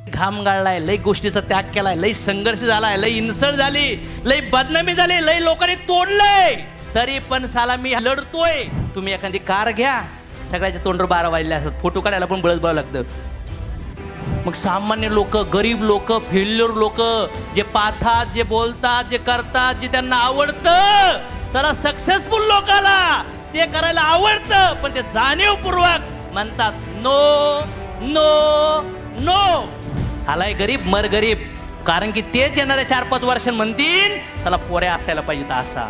घाम गाळलाय, लई गोष्टीचा त्याग केलाय, लई संघर्ष झालाय, लई इन्सल्ट झाली, लई बदनामी झाली, लई लोकांनी तोडलंय, तरी पण साला मी लढतोय. तुम्ही एखादी कार घ्या, सगळ्याच्या तोंडवर 12 वाजले असतात, फोटो काढायला पण बळच बळावं लागतं. मग सामान्य लोक, गरीब लोक, फेल्युअर लोक, जे पाहतात, जे बोलतात, जे करतात, जे त्यांना आवडतं, चला सक्सेसफुल लोकाला ते करायला आवडतं, पण ते जाणीवपूर्वक म्हणतात नो नो नो. आलाय गरीब मर गरीब. कारण की तेच येणाऱ्या 4-5 वर्षांनी म्हणतील चला पोऱ्या असायला पाहिजे असा,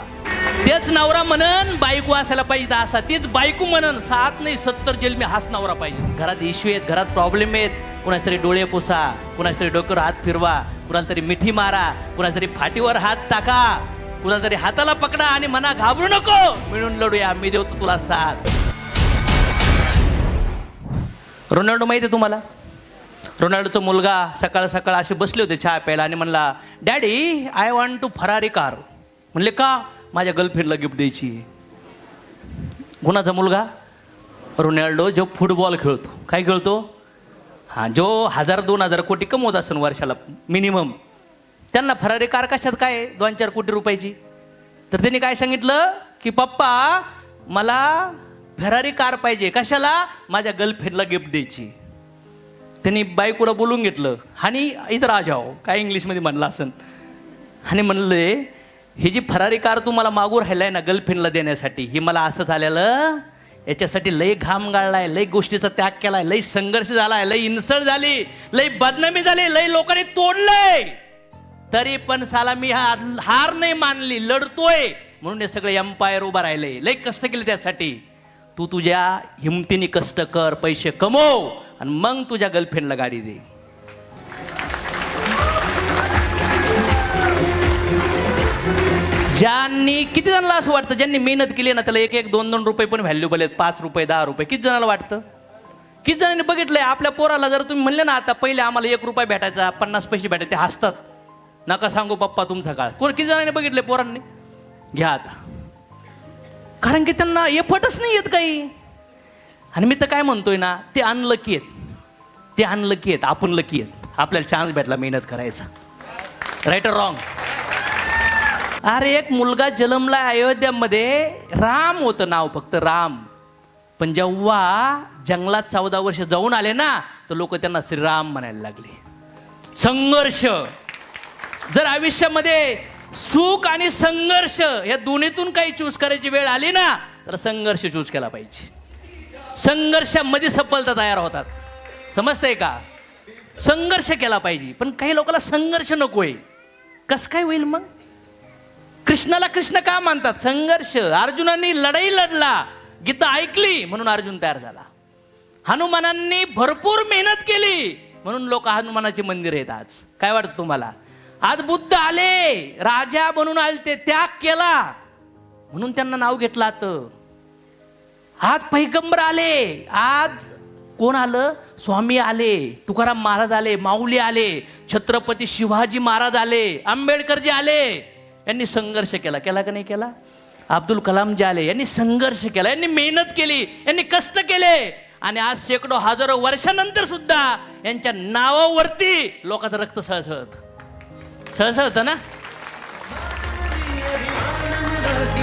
तेच नवरा म्हणन बायको असायला पाहिजे असा, तेच बायको म्हणन 7 नाही 70 जन्मी हाच नवरा पाहिजे. घरात इश्यू आहेत, घरात प्रॉब्लेम आहेत, कुणाच तरी डोळे पुसा, कुणाच तरी डोक्यावर हात फिरवा, कुणाला तरी मिठी मारा, कुणाच तरी फाटीवर हात टाका, कुणाला तरी हाताला पकडा आणि म्हणा घाबरू नको, मिळून लढूया, मी देवतो तुला साथ. रोनाल्डो माहिती आहे तुम्हाला? रोनाल्डोचा मुलगा सकाळ सकाळ असे बसले होते चहा प्यायला आणि म्हणला, daddy I want to Ferrari car. म्हणले का? माझ्या गर्लफ्रेंडला गिफ्ट द्यायची. कुणाचा मुलगा? रोनाल्डो, जो फुटबॉल खेळतो. काय खेळतो? हां, जो 1000-2000 कोटी कमवत असेल वर्षाला मिनिमम. त्यांना फरारी कार कशात काय 2-4 कोटी रुपयाची. तर त्यांनी काय सांगितलं की पप्पा मला फरारी कार पाहिजे. कशाला? माझ्या गर्लफ्रेंडला गिफ्ट द्यायची. त्यांनी बायकोला बोलून घेतलं आणि इथं आ जाओ, काय इंग्लिशमध्ये म्हणलं असेल, आणि म्हणले ही जी फरारी कार तू मला मागू राहिलाय ना गर्लफ्रेंडला देण्यासाठी, ही मला असं झालेलं, याच्यासाठी लई घाम गाळलाय, लई गोष्टीचा त्याग केलाय, लई संघर्ष झालाय, लई इन्सल्ट झाली, लई बदनामी झाली, लई लोकांनी तोडलंय, तरी पण साला मी हार नाही मानली, लढतोय, म्हणून हे सगळे एम्पायर उभा राहिले, लई कष्ट केले त्यासाठी. तू तुझ्या हिमतीने कष्ट कर, पैसे कमव आणि मग तुझ्या गर्लफ्रेंडला गाडी दे. ज्यांनी, किती जणांना असं वाटतं ज्यांनी मेहनत केली ना त्याला 1-2 रुपये पण व्हॅल्युबल आहेत, 5 रुपये 10 रुपये, किती जणांना वाटतं? किती जणांनी बघितलंय? आपल्या पोराला जर तुम्ही म्हणले ना आता पहिले आम्हाला 1 रुपया भेटायचा, 50 पैसे भेटायचे, ते हसतात, नका सांगू पप्पा तुमचा काळ. किती जणांनी बघितले पोरांनी? घ्या आता. कारण की त्यांना एफर्टच नाही येत काही. आणि मी तर काय म्हणतोय ना, ते अनलकी आहेत, ते अनलकी आहेत, आपण लकी आहेत, आपल्याला चान्स भेटला मेहनत करायचा. राईट और रॉंग? अरे एक मुलगा जन्मला अयोध्यामध्ये, राम होतं नाव, फक्त राम, पण जेव्हा जंगलात 14 वर्ष जाऊन आले ना तर लोक त्यांना श्रीराम म्हणायला लागले. संघर्ष, जर आयुष्यामध्ये सुख आणि संघर्ष या दोन्हीतून काही चूज करायची वेळ आली ना तर संघर्ष चूज केला पाहिजे. संघर्षामध्ये सफलता तयार होतात, समजतंय का? संघर्ष केला पाहिजे. पण काही लोकांना संघर्ष नकोय. कसं काय होईल मग? कृष्णाला कृष्ण का मानतात? संघर्ष. अर्जुनाने लढाई लढला, गीता ऐकली म्हणून अर्जुन तयार झाला. हनुमानांनी भरपूर मेहनत केली म्हणून लोक हनुमानाचे मंदिर आहेत आज. काय वाटतं तुम्हाला? आज बुद्ध आले, राजा म्हणून आले, ते त्याग केला म्हणून त्यांना नाव घेतलं आतं. आज पैगंबर आले, आज कोण आलं? स्वामी आले, तुकाराम महाराज आले, माऊली आले, छत्रपती शिवाजी महाराज आले, आंबेडकरजी आले. यांनी संघर्ष केला, केला का नाही केला? अब्दुल कलाम जे आले, यांनी संघर्ष केला, यांनी मेहनत केली, यांनी कष्ट केले, आणि आज शेकडो हजारो वर्षानंतर सुद्धा यांच्या नावावरती लोकांचं रक्त सळसळत ना.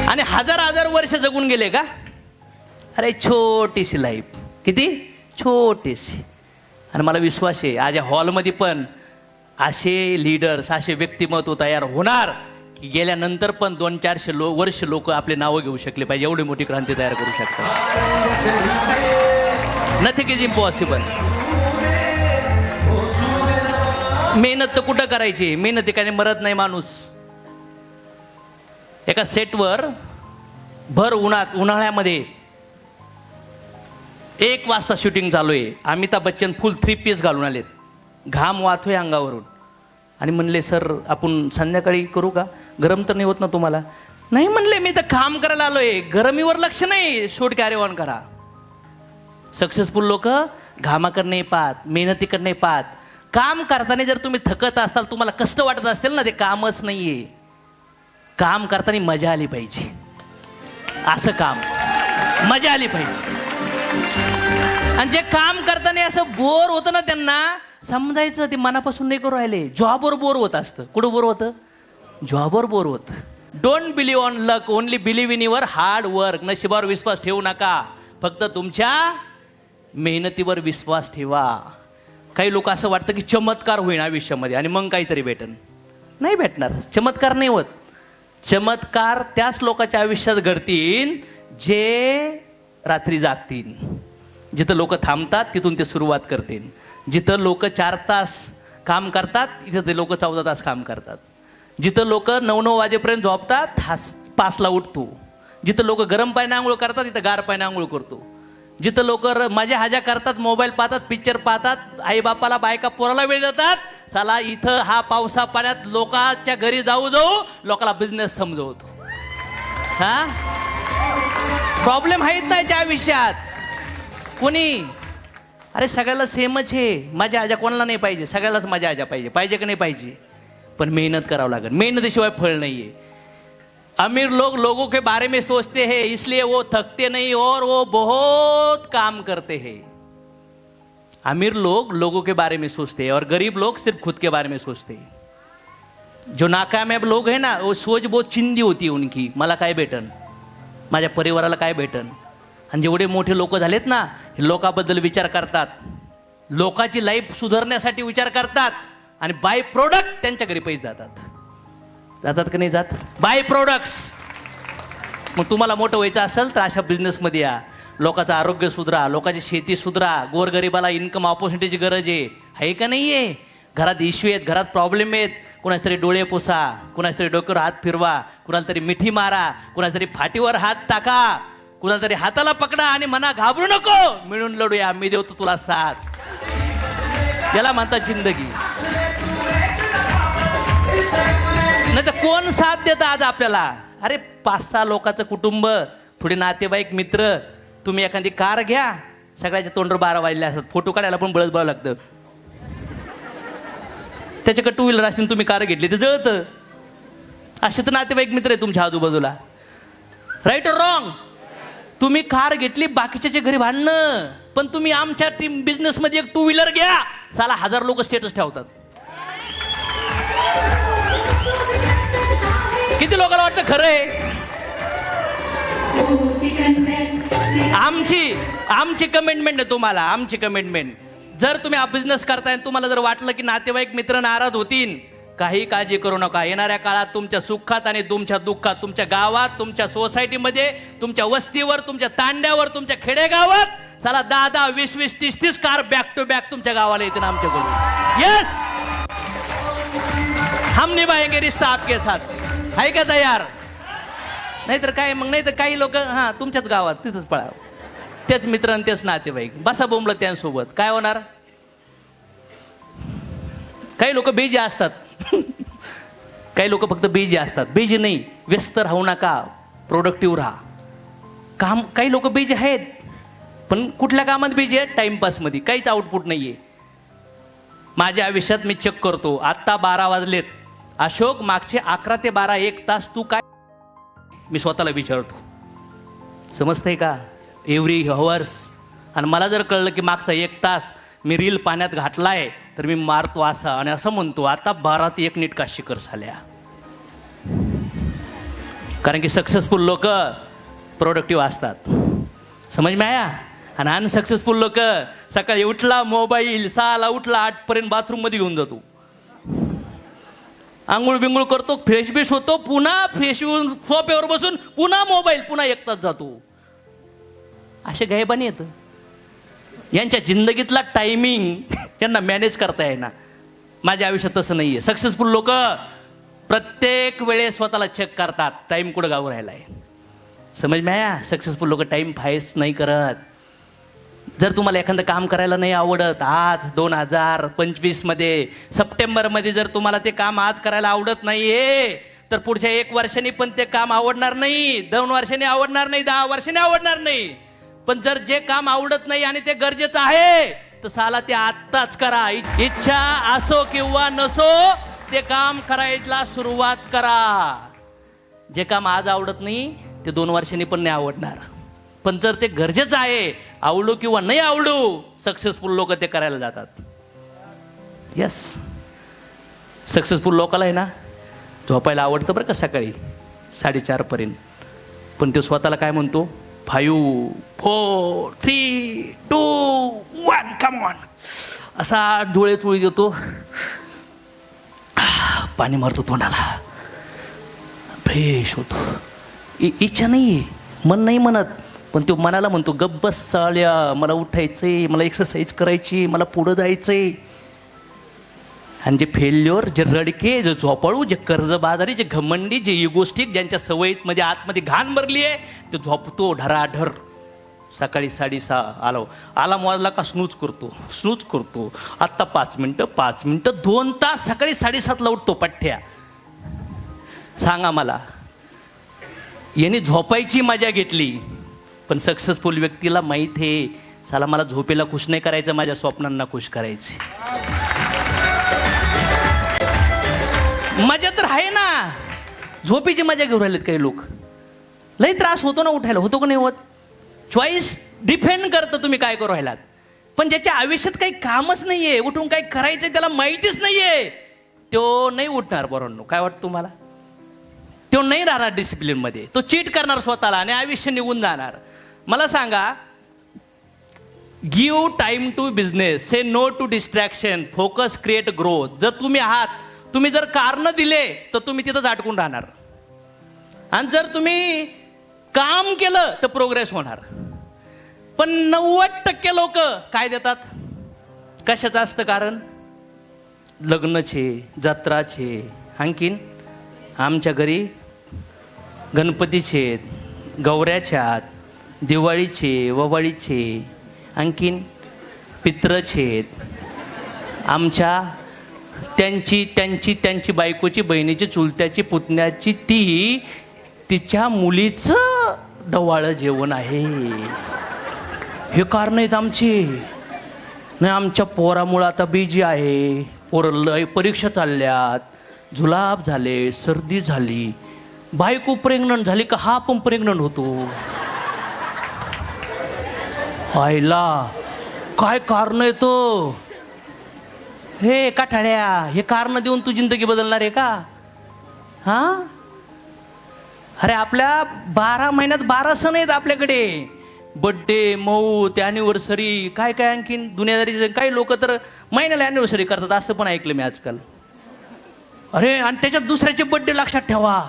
आणि हजार वर्ष जगून गेले का? अरे छोटीशी लाईफ, किती छोटीशी. आणि मला विश्वास आहे आज या हॉलमध्ये पण असे लीडर्स, असे व्यक्तिमत्व तयार होणार की गेल्यानंतर पण 200-400 वर्ष लोक आपले नावं घेऊ शकले पाहिजे, एवढी मोठी क्रांती तयार करू शकतात. Nothing is impossible. मेहनत तर कुठं करायची? मेहनत एकाने मरत नाही माणूस. एका सेटवर भर उन्हाळ्यामध्ये 1 वाजता शूटिंग चालू आहे. अमिताभ बच्चन फुल 3 पीस घालून आलेत, घाम वाहतोय अंगावरून, आणि म्हणले सर आपण संध्याकाळी करू का? गरम तर नाही होत ना तुम्हाला? नाही म्हणले, मी तर काम करायला आलोय, गरमीवर लक्ष नाही, शूट कॅरी ऑन करा. सक्सेसफुल लोक घामाकडे नाही पाहत, मेहनतीकडे नाही पाहत. काम करताना जर तुम्ही थकत असाल, तुम्हाला कष्ट वाटत असतील ना, ते कामच नाहीये. काम करताना मजा आली पाहिजे, असं काम मजा आली पाहिजे. आणि जे काम करताना असं बोर होतं ना त्यांना, समजायचं ते मनापासून नाही करू राहिले. जॉबवर बोर होत असतं. कुठं बोर होतं? जॉबवर बोर होतं. Don't believe on luck, only believe in your hard work. नशिबावर विश्वास ठेवू नका, फक्त तुमच्या मेहनतीवर विश्वास ठेवा. काही लोक असं वाटतं की चमत्कार होईल आयुष्यामध्ये आणि मग काहीतरी भेटन. नाही भेटणार. चमत्कार नाही होत. चमत्कार त्याच लोकांच्या आयुष्यात घडतील जे रात्री जागतील. जिथं लोक थांबतात तिथून ते सुरुवात करतील. जिथं लोक 4 तास काम करतात तिथं ते लोक 14 तास काम करतात. जिथं लोक 9 वाजेपर्यंत झोपतात 5ला उठतो. जिथं लोक गरम पाण्याने आंघोळ करतात तिथं गार पाण्याने आंघोळ करतो. जिथं लोक मजा हाजा करतात, मोबाईल पाहतात, पिक्चर पाहतात, आई बापाला बायका पोराला वेळ देतात, साला इथं हा पावसा पाण्यात लोकांच्या घरी जाऊ लोकाला बिझनेस समजवतो. हा प्रॉब्लेम आहेत ना याच्या आयुष्यात. कोणी अरे सगळ्याला सेमच आहे. मजा आजा कोणाला नाही पाहिजे, सगळ्यालाच मजा आजा पाहिजे. पाहिजे की नाही पाहिजे? पण मेहनत करावं लागेल. मेहनतीशिवाय फळ नाहीये. अमीर लोग लोगों के बारे में सोचते हैं इसलिए वो थकते नहीं और वो बहुत काम करते हैं. अमीर लोग लोगों के बारे में सोचते हैं और गरीब लोग सिर्फ खुद के बारे में सोचते हैं. जो नाकामयाब लोग हैं ना वो सोच बहुत चिंदी होती है उनकी. मला काय भेटन, माझ्या परिवाराला काय भेटन. आणि जेवढे मोठे लोक झालेत ना हे लोकांबद्दल विचार करतात, लोकांची लाईफ सुधारण्यासाठी विचार करतात आणि बाय प्रोडक्ट त्यांच्या घरी पैसे जातात का नाही जात? Buy products. मग तुम्हाला मोठं व्हायचं असेल तर अशा बिझनेसमध्ये या. लोकांचं आरोग्य सुधरा, लोकांची शेती सुधरा, गोरगरिबाला इन्कम ऑपॉर्च्युनिटीची गरज आहे का नाही आहे? घरात इश्यू आहेत, घरात प्रॉब्लेम आहेत. कुणाच तरी डोळे पुसा, कुणाच तरी डोक्यावर हात फिरवा, कुणाला तरी मिठी मारा, कुणाच तरी फाटीवर हात टाका, कुणाला तरी हाताला पकडा आणि म्हणा घाबरू नको, मिळून लढूया, मी देवतो तुला साथ. याला म्हणतात जिंदगी. नाही तर कोण साथ देतं आज आपल्याला? अरे 5-6 लोकांचं कुटुंब, थोडे नातेवाईक मित्र, तुम्ही एखादी कार घ्या, सगळ्याच्या तोंडवर 12 वाजले असतात. फोटो काढायला पण बळच बळावं लागतं. त्याच्याकडे 2 व्हीलर असतील, तुम्ही कार घेतली तर जळतं. असे तर नातेवाईक मित्र आहे तुमच्या आजूबाजूला. राईट और रॉंग? तुम्ही कार घेतली, बाकीच्या घरी भांडणं. पण तुम्ही आमच्या टीम बिझनेसमध्ये एक 2 व्हीलर घ्या, साला 1000 लोक स्टेटस ठेवतात. किती लोकांना वाटतं खरं आहे? आमची कमिटमेंट आहे तुम्हाला, आमची कमिटमेंट. जर तुम्ही हा बिझनेस करताय, तुम्हाला जर वाटलं की नातेवाईक मित्र नाराज होतील, काही काळजी करू नका. येणाऱ्या काळात तुमच्या सुखात आणि तुमच्या दुःखात, तुमच्या गावात, तुमच्या सोसायटीमध्ये, तुमच्या वस्तीवर, तुमच्या तांड्यावर, तुमच्या खेडेगावात साला 10-10, 20-20, 30-30 कार बॅक टू बॅक तुमच्या गावाला येतील आमच्याकडून. येस, हम निभाएंगे रिश्ता आपके साथ. आहे का तयार? नाहीतर काय मग? नाही तर काही लोक तुमच्याच गावात तिथंच पळा, तेच मित्र आणि तेच नातेवाईक, बसा बोंबलं त्यांसोबत. काय होणार? काही लोक बिझी असतात. काही लोक फक्त बिझी असतात. बिझी नाही, व्यस्त राहू नका, प्रोडक्टिव्ह राहा. काम काही लोक बिझी आहेत, पण कुठल्या कामात बिझी आहेत? टाइमपासमध्ये. काहीच आउटपुट नाहीये. माझ्या आयुष्यात मी चेक करतो, आत्ता 12 वाजलेत, अशोक मागचे 11 ते 12 1 तास तू काय? मी स्वतःला विचारतो. समजतंय का? Every hours. आणि मला जर कळलं की मागचा 1 तास मी रील पाण्यात घातलाय तर मी मारतो असा आणि असं म्हणतो आता 12 ते 1 नीट का शिखर झाल्या. कारण की सक्सेसफुल लोक प्रोडक्टिव्ह असतात. समज में आया? आणि अनसक्सेसफुल लोक सकाळी उठला मोबाईल, 6ला उठला, 8 पर्यंत बाथरूम मध्ये घेऊन जातो, आंघोळ बिंगोळ करतो, फ्रेश बिश होतो, पुन्हा फ्रेश होऊन सोफ्यावर बसून पुन्हा मोबाईल, पुन्हा 1 तास जातो. असे गायबाने येतं. यांच्या जिंदगीतला टायमिंग यांना मॅनेज करता येईना. माझ्या आयुष्यात तसं नाहीये. सक्सेसफुल लोक प्रत्येक वेळेस स्वतःला चेक करतात, टाइम कुठं गाव राहिलाय. समज में आया? सक्सेसफुल लोक टाइम फायस नाही करत. जर तुम्हाला एखादं काम करायला नाही आवडत, आज 2025 मध्ये सप्टेंबरमध्ये जर तुम्हाला ते काम आज करायला आवडत नाहीये, तर पुढच्या 1 वर्षांनी पण ते काम आवडणार नाही, 2 वर्षांनी आवडणार नाही, 10 वर्षांनी आवडणार नाही. पण जर जे काम आवडत नाही आणि ते गरजेचं आहे तर साला ते आत्ताच करा. इच्छा असो किंवा नसो ते काम करायला सुरुवात करा. जे काम आज आवडत नाही ते 2 वर्षांनी पण नाही आवडणार. पण जर ते गरजेचं आहे, आवडू किंवा नाही आवडू, सक्सेसफुल लोक ते करायला जातात. यस, सक्सेसफुल लोकाला आहे ना झोपायला आवडतं बरं का सकाळी 4:30 पण तो स्वतःला काय म्हणतो, 5, 4, 3, 2, 1 कम ऑन, असा डोळे चोळी देतो, पाणी मारतो तोंडाला, फ्रेश होतो. इच्छा नाही आहे, मन नाही म्हणत, पण तो मनाला म्हणतो गब्बस चाळ्या, मला उठायचंय, मला एक्सरसाइज करायची, मला पुढं जायचंय. आणि जे फेल्युअर, जे रडके, जे झोपाळू, जे कर्जबाजारी, जे घमंडी, जे इगोस्टिक, ज्यांच्या सवयीत मध्ये आतमध्ये घाण भरली आहे, ते झोपतो ढराढर. सकाळी 6:30 आला मोजला का स्नूज करतो, आत्ता 5 मिनटं 2 तास, सकाळी 7:30 उठतो पठ्ठ्या. सांगा मला, यांनी झोपायची मजा घेतली, पण सक्सेसफुल व्यक्तीला माहीत आहे साला मला झोपेला खुश नाही करायचं, माझ्या स्वप्नांना खुश करायचे. मजा तर आहे ना, झोपेची मजा घेऊन राहिलेत काही लोक. लई त्रास होतो ना उठायला, होतो का नाही होत? चॉईस डिपेंड करतं तुम्ही काय करू राहिलात. पण ज्याच्या आयुष्यात काही कामच नाहीये, उठून काय करायचंय त्याला माहितीच नाहीये, तो नाही उठणार. बरोबर, काय वाटतं तुम्हाला? तो नाही राहणार डिसिप्लिन मध्ये, तो चीट करणार स्वतःला आणि आयुष्य निघून जाणार. मला सांगा, give time to business, say no to distraction, focus create growth. जर तुम्ही जर कारण दिले तर तुम्ही तिथंच अटकून राहणार, आणि जर तुम्ही काम केलं तर प्रोग्रेस होणार. पण 90% लोक काय देतात, कशाचं असतं कारण? लग्नचे, जत्राचे, आणखीन आमच्या घरी गणपतीचे, गौऱ्याच्या, दिवाळीचे, ववाळीचे, आणखीन पित्रचे, आमच्या त्यांची बायकोची, बहिणीची, चुलत्याची, पुतण्याची, तिच्या मुलीचं ढवाळं जेवण आहे. हे कारण आहेत आमची. नाही, आमच्या पोरामुळं आता बिजी आहे, पोरं परीक्षा चालल्यात, जुलाब झाले, सर्दी झाली, बायको प्रेग्नंट झाली का हा पण प्रेग्नंट होतो. आईला काय कारण येतो हे काठाळ्या, हे कारण देऊन तू जिंदगी बदलणार आहे का? हा, अरे आपल्या 12 महिन्यात 12 सण आहेत आपल्याकडे. बड्डे, मौत, अॅनिव्हर्सरी, काय आणखीन दुनियादारी. काही लोक तर महिन्याला अॅनिव्हर्सरी करतात, असं पण ऐकलं मी आजकाल. अरे, आणि त्याच्यात दुसऱ्याचे बड्डे लक्षात ठेवा.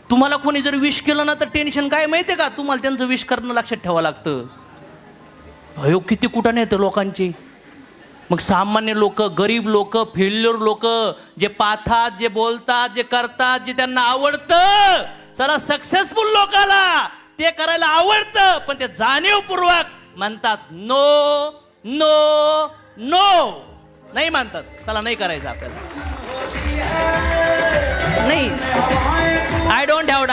तुम्हाला कोणी जर विश केलं ना तर टेन्शन काय माहितीये का, तुम्हाला त्यांचं विश करणं लक्षात ठेवावं लागतं. अयो, किती कुठाने येतं लोकांची. मग सामान्य लोक, गरीब लोक, फेल्युअर लोक, जे पाहतात, जे बोलतात, जे करतात, जे त्यांना आवडतं, चला सक्सेसफुल लोकाला ते करायला आवडतं, पण ते जाणीवपूर्वक म्हणतात नो नो नो, नाही म्हणतात, चला नाही करायचं आपल्याला, नाही, आय डोंट हॅव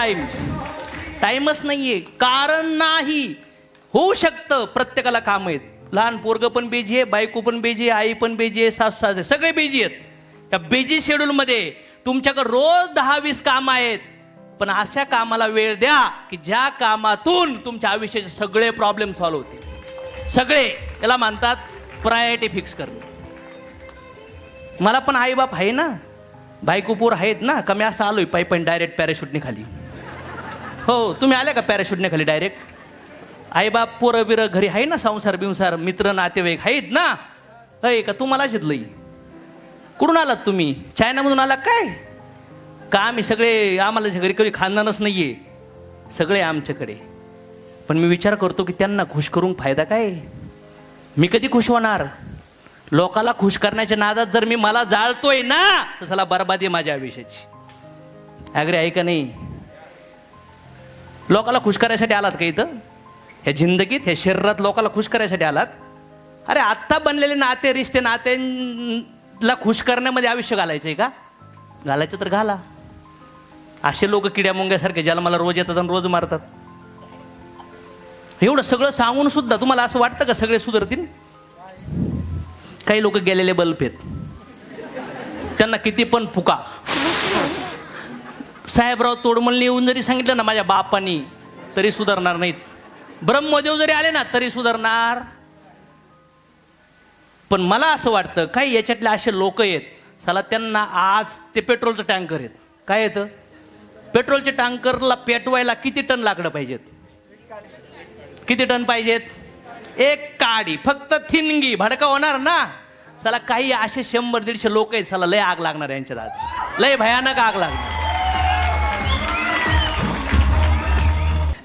टाइमच नाहीये, कारण नाही. होऊ शकतं, प्रत्येकाला काम आहेत. लहान पोरग पण बिजी आहे, बायको पण बिजी आहे, आई पण बिजी आहे, सासू सासरे सगळे बिजी आहेत. त्या बिजी शेड्यूल मध्ये तुमच्याकडे रोज 10-20 कामं आहेत, पण अशा कामाला वेळ द्या की ज्या कामातून तुमच्या आयुष्याचे सगळे प्रॉब्लेम सॉल्व्ह होतील. सगळे, त्याला म्हणतात प्रायोरिटी फिक्स करणं. मला पण आई बाप आहे ना, बायको पोर आहेत ना, कमी असं आलोय पण डायरेक्ट पॅराशूटने खाली. हो, तुम्ही आल्या का पॅराशूटने खाली डायरेक्ट? आई बाप, पोरं बिरं घरी आहे ना, संसार बिंसार, मित्र नातेवाईक आहेत ना. अय का तुम्हाला शिदलंय? कुठून आलात तुम्ही? चायनामधून आला काय? का आम्ही सगळे, आम्हाला घरी कधी खानदानच नाहीये, सगळे आमच्याकडे. पण मी विचार करतो की त्यांना खुश करून फायदा काय? मी कधी खुश होणार? लोकाला खुश करण्याच्या नादात जर मी मला जाळतोय ना, तर चला बरबादी माझ्या आयुष्याची. ॲग्री आहे का नाही? लोकाला खुश करायसाठी आलात का इथं? ह्या जिंदगीत, ह्या शरीरात लोकाला खुश करायसाठी आलात? अरे आत्ता बनलेले नाते, रिश्ते, नात्यांना खुश करण्यामध्ये आयुष्य घालायचंय का? घालायचं तर घाला. असे लोक किड्या मुंग्यासारखे ज्याला मला रोज येतात आणि रोज मारतात. एवढं सगळं सांगून सुद्धा तुम्हाला असं वाटतं का सगळे सुधरतील? काही लोक गेलेले बल्ब आहेत, त्यांना किती पण फुका. साहेबराव तोडमलने येऊन जरी सांगितलं ना माझ्या बापानी, तरी सुधारणार नाहीत. ब्रह्मदेव जरी आले ना तरी सुधारणार. पण मला असं वाटतं काही याच्यातले असे लोक आहेत, साला त्यांना आज ते पेट्रोलचं टँकर आहेत. काय येतं? पेट्रोलच्या टँकरला पेटवायला किती टन लाकडं पाहिजेत? किती टन पाहिजेत? एक काडी, फक्त थिनगी भडका होणार ना. साला काही असे 100-150 लोक आहेत, साला लय आग लागणार यांच्यात, आज लय भयानक आग लागणार.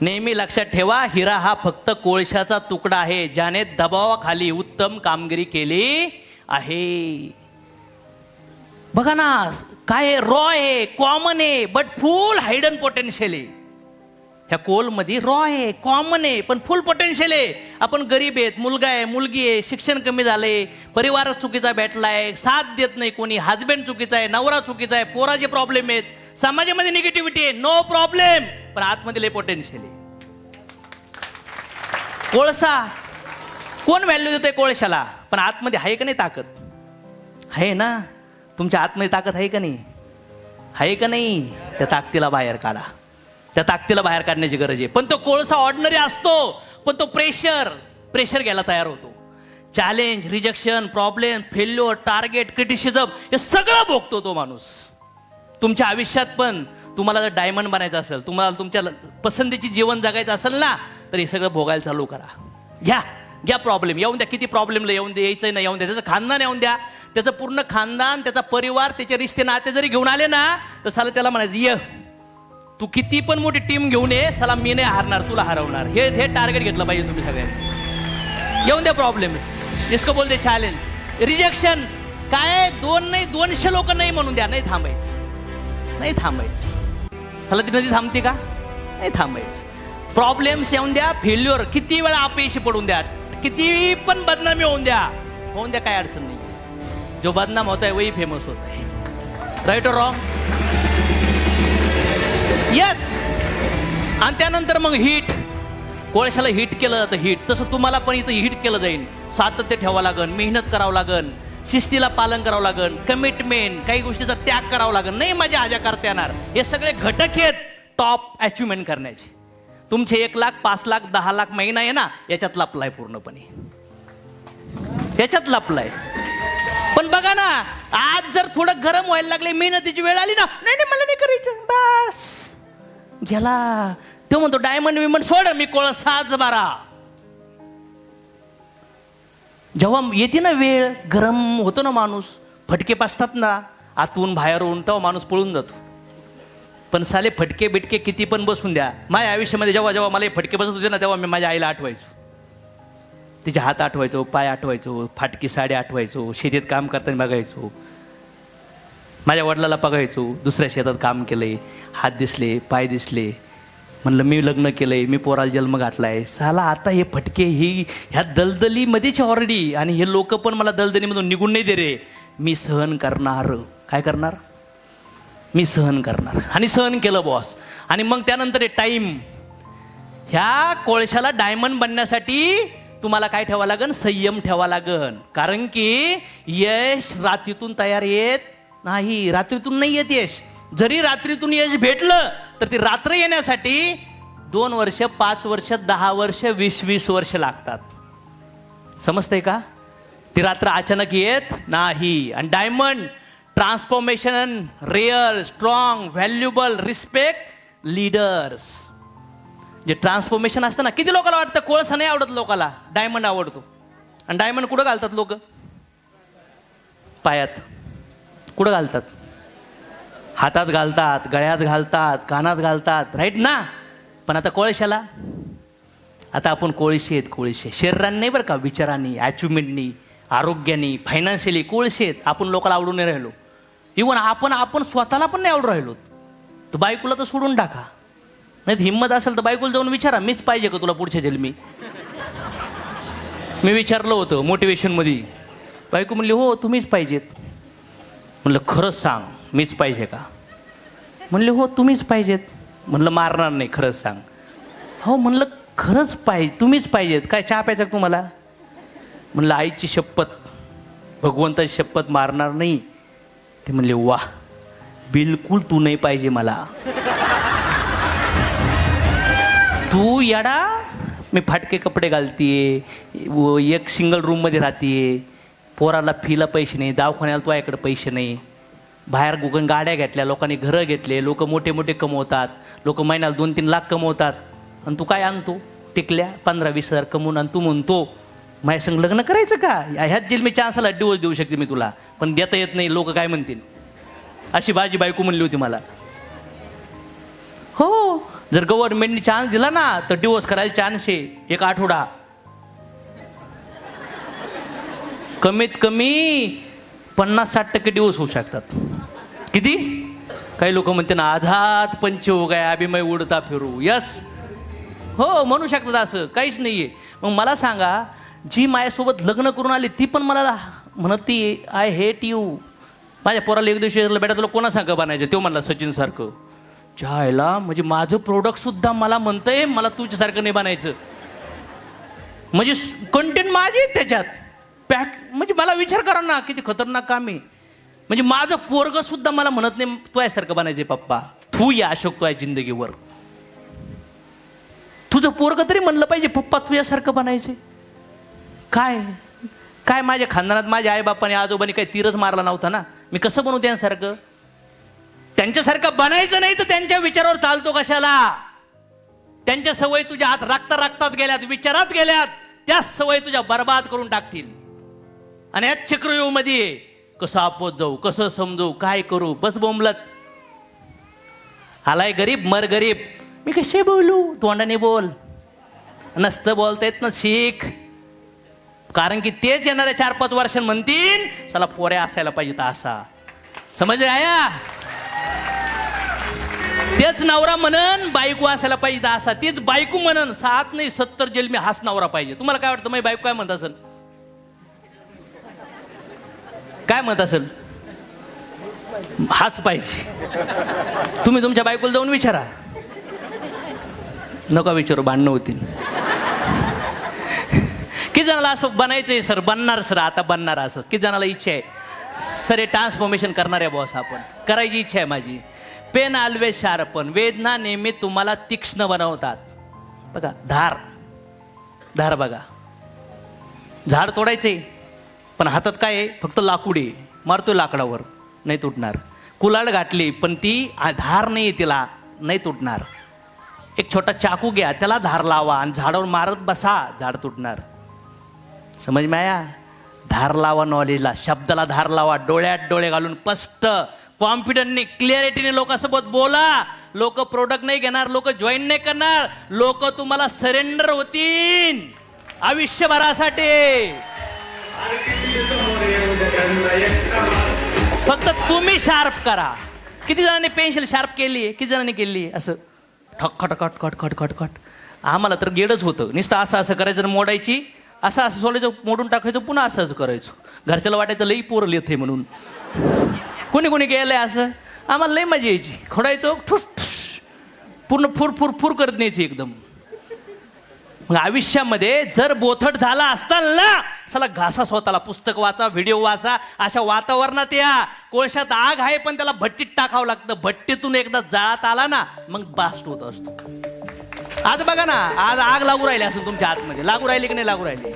नेहमी लक्षात ठेवा, हिरा हा फक्त कोळशाचा तुकडा आहे ज्याने दबावाखाली उत्तम कामगिरी केली आहे. बघा ना, काय रॉ आहे, कॉमन आहे, बट फुल हायडन पोटेन्शियल आहे. ह्या कोलमध्ये रॉ आहे, कॉमन आहे, पण फुल पोटेन्शियल आहे. आपण गरीब आहेत, मुलगा आहे, मुलगी आहे, शिक्षण कमी झालंय, परिवार चुकीचा भेटलाय, साथ देत नाही कोणी, हजबंड चुकीचा आहे, नवरा चुकीचा आहे, पोराचे प्रॉब्लेम आहेत, समाजामध्ये निगेटिव्हिटी आहे, नो प्रॉब्लेम, पण आतमध्ये लय पोटेन्शियल आहे. कोळसा कोण व्हॅल्यू देतोय कोळशाला? पण आतमध्ये आहे का नाही ताकद? आहे ना. तुमच्या आतमध्ये ताकद आहे का नाही? आहे का नाही? त्या ताकदीला बाहेर काढा. त्या ताकदीला बाहेर काढण्याची गरज आहे. पण तो कोळसा ऑर्डिनरी असतो, पण तो प्रेशर घ्यायला तयार होतो. Challenge, rejection, problem, failure, target, criticism हे सगळं भोगतो तो माणूस. तुमच्या आयुष्यात पण तुम्हाला जर डायमंड बनायचं असेल, तुम्हाला तुमच्या पसंतीची जीवन जगायचं असेल ना, तर हे सगळं भोगायला चालू करा. घ्या प्रॉब्लेम, येऊन द्या. किती प्रॉब्लेमला येऊन द्या, यायचं नाही येऊन द्या. त्याचं खानदान येऊन द्या, त्याचं पूर्ण खानदान, त्याचा परिवार, त्याचे रिश्ते नाते जरी घेऊन आले ना, तर साला त्याला म्हणायचं, ये तू किती पण मोठी टीम घेऊन ये, साला मी नाही हारणार, तुला हरवणार. हे टार्गेट घेतलं पाहिजे तुम्ही सगळ्यांनी. येऊन द्या प्रॉब्लेम्स, जिसको बोलते चॅलेंज. रिजेक्शन काय, 2 नाही 200 लोक नाही म्हणून द्या, नाही थांबायचं. साला ती नदी थांबते का? नाही थांबायचं. प्रॉब्लेम्स येऊन द्या, फेल्युअर किती वेळा अपयशी पडून द्या, किती पण बदनामी होऊन द्या, काय अडचण नाही. जो बदनाम होता है वही फेमस होता है. राईट और रॉंग? यस. आणि त्यानंतर मग हिट. कोळशाला हिट केलं तर हिट, तसं तुम्हाला पण इथं हिट केलं जाईल. सातत्य ठेवावं लागेल, मेहनत करावं लागेल, शिस्तीला पालन करावं लागेल, कमिटमेंट, काही गोष्टीचा त्याग करावा लागेल. नाही माझ्या आजा करता येणार. हे सगळे घटक आहेत टॉप अचिव्हमेंट करण्याचे. तुमचे 1 लाख, 5 लाख, 10 लाख महिना आहे ना, याच्यात लपलाय पूर्णपणे, याच्यात लपलाय. पण बघा ना, आज जर थोडं गरम व्हायला लागले, मेहनतीची वेळ आली ना, नाही मला नाही करायचं, बस गेला. तो म्हणतो डायमंड विमंड सोड, मी कोळसाच बारा. जेव्हा येते ना वेळ, गरम होतो ना माणूस, फटके पासतात ना आतून बाहेरून, तेव्हा माणूस पळून जातो. पण साले फटके बिटके किती पण बसून द्या. माझ्या आयुष्यामध्ये जेव्हा मला हे फटके बसत होते ना, तेव्हा मी माझ्या आईला आठवायचो. तिचे हात आठवायचो, पाय आठवायचो, फाटकी साडी आठवायचो, शेतीत काम करताना बघायचो. माझ्या वडिलाला बघायचो, दुसऱ्या शेतात काम केलंय, हात दिसले, पाय दिसले. म्हणलं मी लग्न केलंय, मी पोराला जन्म घातलाय. साला आता हे फटके ह्या दलदलीमध्येच ऑलरेडी, आणि हे लोक पण मला दलदलीमधून निघून नाही दे रे. मी सहन करणार. काय करणार? मी सहन करणार. आणि सहन केलं बॉस. आणि मग त्यानंतर टाईम. ह्या कोळशाला डायमंड बनण्यासाठी तुम्हाला काय ठेवावं लागेल? संयम ठेवा लागेल. कारण की यश रात्रीतून तयार येत नाही, रात्रीतून नाही येत यश. जरी रात्रीतून यश भेटलं तर ती रात्र येण्यासाठी 2 वर्ष, 5 वर्ष, 10 वर्ष, 20 वर्ष लागतात. समजतंय का? ती रात्र अचानक येत नाही. आणि diamond transformation, rare, strong, valuable, respect leaders. जे ट्रान्सफॉर्मेशन असतं ना, किती लोकांना वाटतं कोळसा नाही आवडत, लोकाला डायमंड आवडतो. आणि डायमंड कुठं घालतात लोक? पायात. कुठं घालतात? हातात घालतात, गळ्यात घालतात, कानात घालतात, राईट ना. पण आता कोळशाला, आता आपण कोळशे आहेत. कोळशे शरीराने नाही बरं का, विचारांनी, अचिव्हमेंटनी, आरोग्याने, फायनान्शियली कोळशे आहेत. आपण लोकांना आवडून नाही राहिलो. इव्हन आपण स्वतःला पण नाही आवडून राहिलो. तर बायकोला तर सोडून टाका. नाही हिंमत असेल तर बायकोला जाऊन विचारा, मीच पाहिजे का तुला पुढच्या जन्मी? मी विचारलं होतं मोटिवेशनमध्ये. बायको म्हणली हो तुम्हीच पाहिजेत. म्हणलं खरंच सांग मीच पाहिजे का? म्हणले हो तुम्हीच पाहिजेत. म्हणलं मारणार नाही, खरंच सांग. हो म्हणलं खरंच पाहिजे, तुम्हीच पाहिजेत. काय चहा प्यायचा का तुम्हाला? म्हणलं आईची शपथ, भगवंताची शपथ मारणार नाही. ते म्हणले वा, बिलकुल तू नाही पाहिजे मला. तू येडा, मी फाटके कपडे घालतीये, एक सिंगल रूममध्ये राहतीये, पोराला फीला पैसे नाही, दवाखान्याला तुझ्याकडे पैसे नाही, बाहेर गुगन गाड्या घेतल्या, लोकांनी घरं घेतले, लोक मोठे मोठे कमवतात, लोक महिन्याला 2-3 लाख कमवतात, आणि तू काय आणतो टिकल्या 15-20 हजार कमवून, आणि तू म्हणतो माझ्या संग लग्न करायचं का? ह्याच जेल चान्सला डिवोर्स देऊ शकते मी तुला, पण देता येत नाही, लोक काय म्हणतील, अशी माझी बायको म्हणली होती मला. हो, जर गव्हर्नमेंटने चान्स दिला ना तर डिवोर्स करायला चान्स आहे 1 आठवडा, कमीत कमी 50-60% डिवोर्स होऊ शकतात. किती? काही लोक म्हणते ना आझाद पंच हो गया अभि मैं उडता फिरू. यस, हो म्हणू शकतात, असं काहीच नाहीये. मग मला सांगा, जी माझ्यासोबत लग्न करून आली ती पण मला म्हणती आय हेट यू. माझ्या पोराला एक दिवशी बेटा तुला कोणा सांग बनायचं, तो म्हणला सचिन सारखं. जायला म्हणजे माझं प्रोडक्ट सुद्धा मला म्हणतंय मला तुझ्यासारखं नाही बनायचं, म्हणजे कंटेंट माझे आहेत त्याच्यात पॅक. म्हणजे मला विचार करा ना किती खतरनाक काम आहे. म्हणजे माझं पोरग सुद्धा मला म्हणत नाही तुझ्यासारखं बनायचंय पप्पा, तू या अशोक तुझ्या जिंदगीवर. तुझं पोरग तरी म्हणलं पाहिजे पप्पा तुझ्यासारखं बनायचंय. काय काय माझ्या खानदानात माझ्या आईबापाने आजोबाने काही तीरच मारला नव्हता ना, मी कसं बनवू त्यांच्यासारखं? त्यांच्यासारखं बनायचं नाही तर त्यांच्या विचारावर चालतो कशाला? त्यांच्या सवयी तुझ्या हात रक्तात गेल्यात, विचारात गेल्यात, त्या सवयी तुझ्या बर्बाद करून टाकतील. आणि या चक्रव्यूह मध्ये कसं आपत जाऊ, कसं समजू, काय करू, बस बोंबलत. आलाय गरीब मर गरीब. मी कसे बोलू? तोंडाने बोल, नसतं बोलता येत ना शिक. कारण की तेच येणाऱ्या 4-5 वर्षांनी म्हणतील चला पोऱ्या असायला पाहिजे असा. समजले आया? तेच नवरा म्हणन बायको असायला पाहिजे असा, तेच बायको म्हणन 7 नाही 70 जन्मी हाच नवरा पाहिजे. तुम्हाला काय वाटतं माझी बायको काय म्हणत असेल? काय म्हणत असेल? हाच पाहिजे. तुम्ही तुमच्या बायकोला जाऊन विचारा. नका विचारू, भांडणं होतील. किती जणाला असं बनायचंय सर, बनणार सर, आता बनणार असं किती जणाला इच्छा आहे सर? हे ट्रान्सफॉर्मेशन करणार आहे बॉस, आपण करायची इच्छा आहे माझी. पेन ऑलवेज शार्पन, वेदना नेहमी तुम्हाला तीक्ष्ण बनवतात. बघा धार, धार बघा, झाड तोडायचे पण हातात काय आहे? फक्त लाकूड आहे, मारतोय लाकडावर, नाही तुटणार. कुलाड घातली पण ती धार नाही, तिला नाही तुटणार. एक छोटा चाकू घ्या, त्याला धार लावा आणि झाडावर मारत बसा, झाड तुटणार. समज माया? धार लावा नॉलेजला, शब्दाला धार लावा, डोळ्यात डोळे घालून स्पष्ट कॉन्फिडंटने क्लिअरिटीने लोकांसोबत बोला. लोक प्रोडक्ट नाही घेणार, लोक जॉईन नाही करणार, लोक तुम्हाला सरेंडर होतील आयुष्यभरासाठी. फक्त तुम्ही शार्प करा. किती जणांनी पेन्सिल शार्प केली आहे? किती जणांनी केली आहे? असं ठक खटखट खट खट खट खट. आम्हाला तर गेडच होतं, नुसतं असं असं करायचं, मोडायची, असं असं सोडायचं, मोडून टाकायचं, पुन्हा असं असं करायचं. घरच्याला वाटायचं लई पोरं लिहित म्हणून. कोणी कोणी गेलंय असं, आम्हाला लई मजा यायची. खोडायचं ठुस ठुस, पूर्ण फुर फुर फुर करत न्यायची एकदम. मग आयुष्यामध्ये जर बोथट झाला असताल ना, चला घासा स्वतःला, पुस्तक वाचा, व्हिडिओ वाचा, अशा वातावरणात या. कोळशात आग आहे पण त्याला भट्टीत टाकावं लागतं. भट्टीतून एकदा जाळात आला ना मग बास्ट होत असतो. आज बघा ना, आज आग लागू राहिली असेल तुमच्या आतमध्ये, लागू राहिली की नाही लागू राहिली?